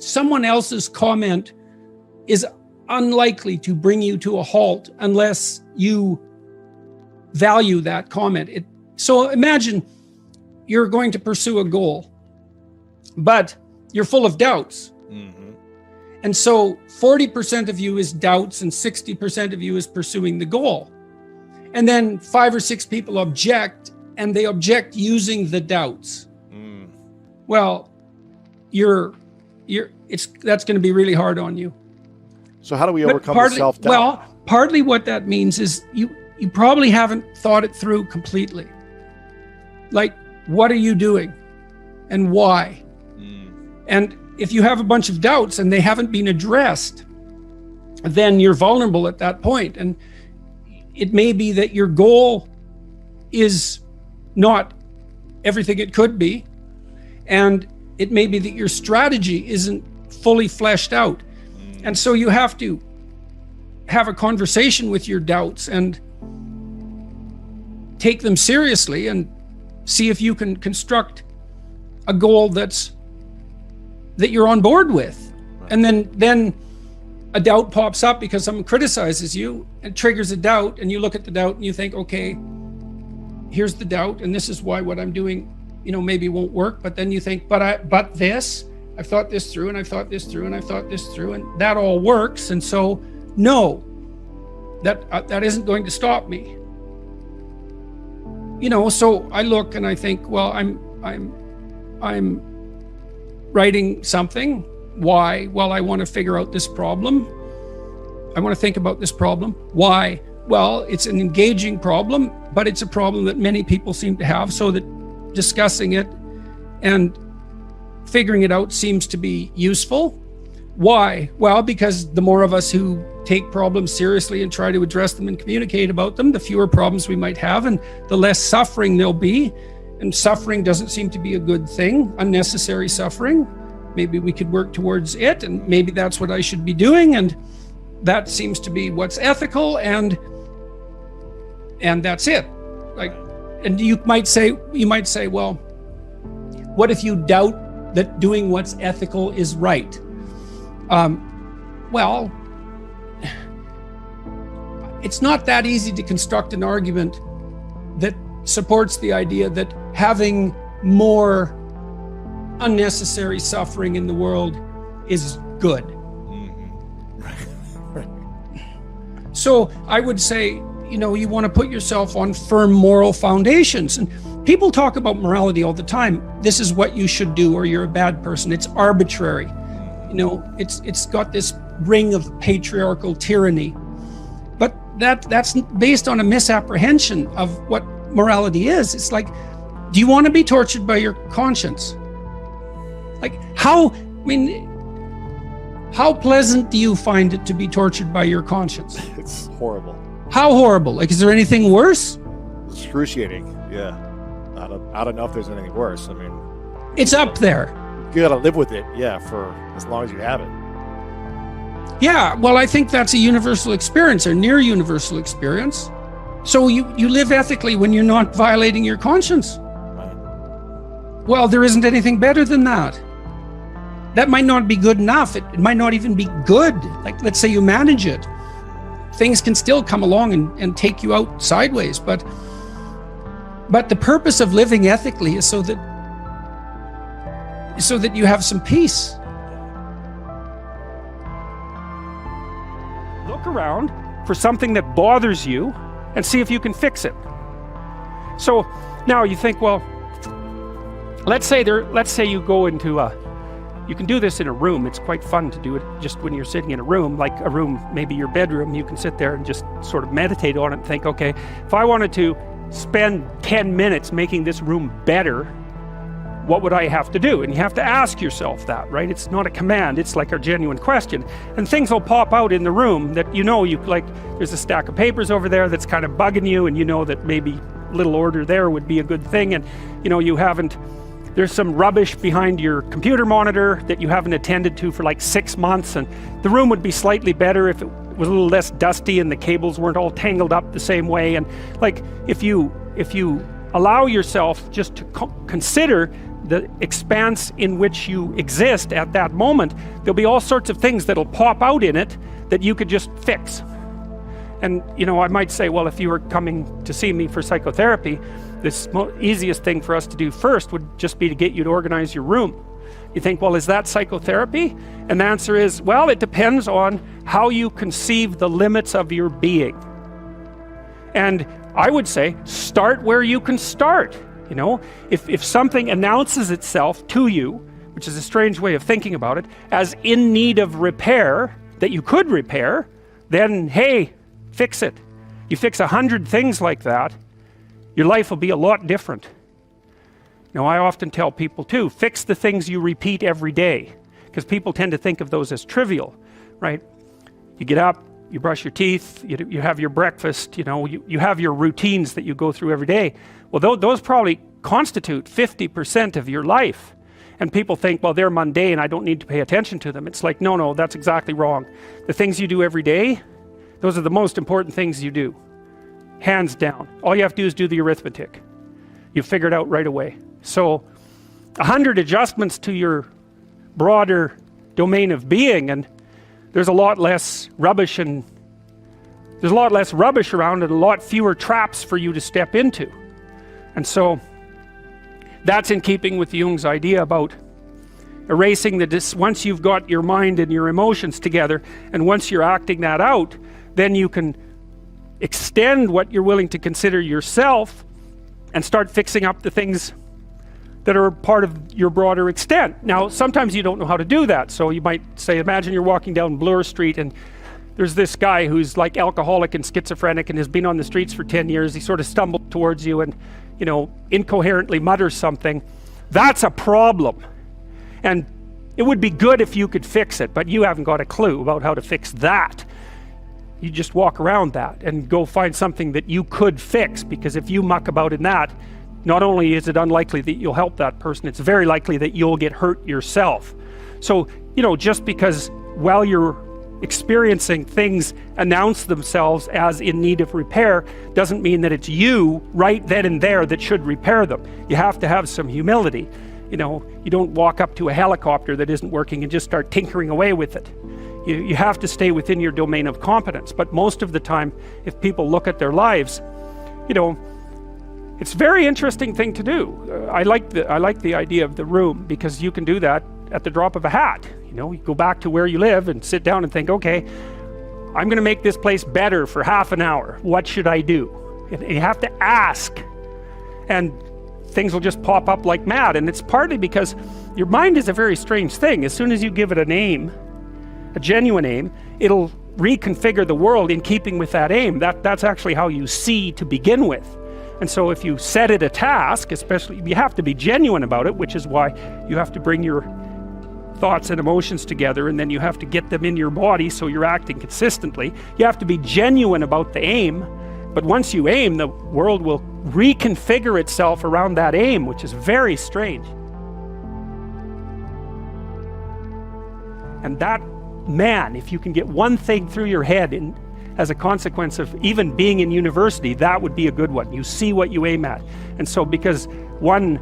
someone else's comment is unlikely to bring you to a halt unless you value that comment. So imagine you're going to pursue a goal, but you're full of doubts. Mm-hmm. And so 40% of you is doubts and 60% of you is pursuing the goal. And then 5 or 6 people object, and they object using the doubts. Well, that's going to be really hard on you. So how do we overcome the self-doubt? Well, partly what that means is you probably haven't thought it through completely. Like, what are you doing and why? And if you have a bunch of doubts and they haven't been addressed, then you're vulnerable at that point. And it may be that your goal is not everything it could be. And it may be that your strategy isn't fully fleshed out. And so you have to have a conversation with your doubts and take them seriously and see if you can construct a goal that you're on board with. Right. And then a doubt pops up because someone criticizes you and triggers a doubt, and you look at the doubt and you think, okay, here's the doubt, and this is why what I'm doing, maybe won't work. But then you think, but I've thought this through, and I've thought this through, and I've thought this through, and that all works. And so, no, that isn't going to stop me. So I look and I think, well, I'm writing something. Why? Well, I want to figure out this problem. I want to think about this problem. Why? Well, it's an engaging problem, but it's a problem that many people seem to have, so that discussing it and figuring it out seems to be useful. Why? Well, because the more of us who take problems seriously and try to address them and communicate about them, the fewer problems we might have and the less suffering there'll be. And suffering doesn't seem to be a good thing, unnecessary suffering. Maybe we could work towards it, and maybe that's what I should be doing, and that seems to be what's ethical, and that's it. Like, and you might say, well, what if you doubt that doing what's ethical is right? Well, it's not that easy to construct an argument that supports the idea that having more unnecessary suffering in the world is good. Mm-hmm. Right. So I would say, you want to put yourself on firm moral foundations. And people talk about morality all the time. This is what you should do, or you're a bad person. It's arbitrary. It's got this ring of patriarchal tyranny. But that's based on a misapprehension of what morality is. It's like, do you want to be tortured by your conscience? Like, how pleasant do you find it to be tortured by your conscience? It's horrible. How horrible? Like, is there anything worse? Excruciating, yeah. I don't know if there's anything worse. I mean, it's up there. You gotta live with it, yeah, for as long as you have it. Yeah, well, I think that's a universal experience, or near universal experience. So you live ethically when you're not violating your conscience. Right. Well, there isn't anything better than that. That might not be good enough. It might not even be good. Like, let's say you manage it. Things can still come along and take you out sideways. But the purpose of living ethically is so that you have some peace. Look around for something that bothers you and see if you can fix it. So now you think, well, let's say you go into you can do this in a room. It's quite fun to do it just when you're sitting in a room, like a room, maybe your bedroom. You can sit there and just sort of meditate on it and think, okay, if I wanted to spend 10 minutes making this room better, what would I have to do? And you have to ask yourself that, right? It's not a command, it's like a genuine question. And things will pop out in the room that you like, there's a stack of papers over there that's kind of bugging you, and you know that maybe a little order there would be a good thing, and there's some rubbish behind your computer monitor that you haven't attended to for like 6 months, and the room would be slightly better if it was a little less dusty and the cables weren't all tangled up the same way. And like, if you allow yourself just to consider the expanse in which you exist at that moment, there'll be all sorts of things that'll pop out in it that you could just fix. And you know, I might say, well, if you were coming to see me for psychotherapy, this easiest thing for us to do first would just be to get you to organize your room. You think, well, is that psychotherapy? And the answer is, well, it depends on how you conceive the limits of your being. And I would say, start where you can start. You know, if something announces itself to you, which is a strange way of thinking about it, as in need of repair, that you could repair, then hey, fix it. You fix 100 things like that, your life will be a lot different. Now, I often tell people too, fix the things you repeat every day, because people tend to think of those as trivial, right? You get up, you brush your teeth, you have your breakfast, you know, you have your routines that you go through every day. Well, those probably constitute 50% of your life. And people think, well, they're mundane, I don't need to pay attention to them. It's like, no, that's exactly wrong. The things you do every day, those are the most important things you do. Hands down. All you have to do is do the arithmetic. You figure it out right away. So 100 adjustments to your broader domain of being, and there's a lot less rubbish around, and a lot fewer traps for you to step into. And so that's in keeping with Jung's idea about erasing once you've got your mind and your emotions together, and once you're acting that out, then you can extend what you're willing to consider yourself and start fixing up the things that are part of your broader extent. Now, sometimes you don't know how to do that. So you might say, imagine you're walking down Bloor Street and there's this guy who's like alcoholic and schizophrenic and has been on the streets for 10 years. He sort of stumbled towards you and, you know, incoherently mutters something. That's a problem. And it would be good if you could fix it, but you haven't got a clue about how to fix that. You just walk around that and go find something that you could fix, because if you muck about in that, not only is it unlikely that you'll help that person, it's very likely that you'll get hurt yourself. So, you know, just because while you're experiencing things announce themselves as in need of repair, doesn't mean that it's you right then and there that should repair them. You have to have some humility. You know, you don't walk up to a helicopter that isn't working and just start tinkering away with it. You have to stay within your domain of competence. But most of the time, if people look at their lives, you know, it's a very interesting thing to do. I like the idea of the room, because you can do that at the drop of a hat. You know, you go back to where you live and sit down and think, okay, I'm going to make this place better for half an hour. What should I do? And you have to ask, and things will just pop up like mad. And it's partly because your mind is a very strange thing. As soon as you give it a name, a genuine aim, it'll reconfigure the world in keeping with that aim. That's actually how you see to begin with. And so if you set it a task, especially, you have to be genuine about it, which is why you have to bring your thoughts and emotions together, and then you have to get them in your body so you're acting consistently. You have to be genuine about the aim, but once you aim, the world will reconfigure itself around that aim, which is very strange. And that, man, if you can get one thing through your head as a consequence of even being in university, that would be a good one. You see what you aim at. And so, because one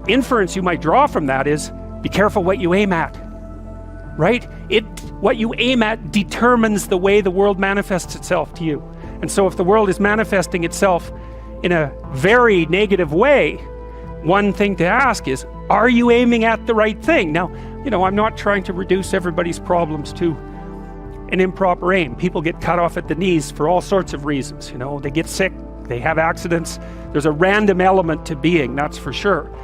inference you might draw from that is, be careful what you aim at, right? What you aim at determines the way the world manifests itself to you. And so if the world is manifesting itself in a very negative way, one thing to ask is, are you aiming at the right thing? Now, you know, I'm not trying to reduce everybody's problems to an improper aim. People get cut off at the knees for all sorts of reasons. You know, they get sick, they have accidents. There's a random element to being, that's for sure.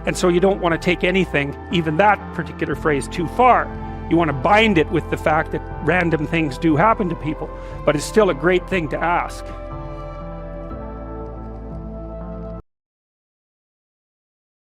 And so you don't want to take anything, even that particular phrase, too far. You want to bind it with the fact that random things do happen to people, but it's still a great thing to ask.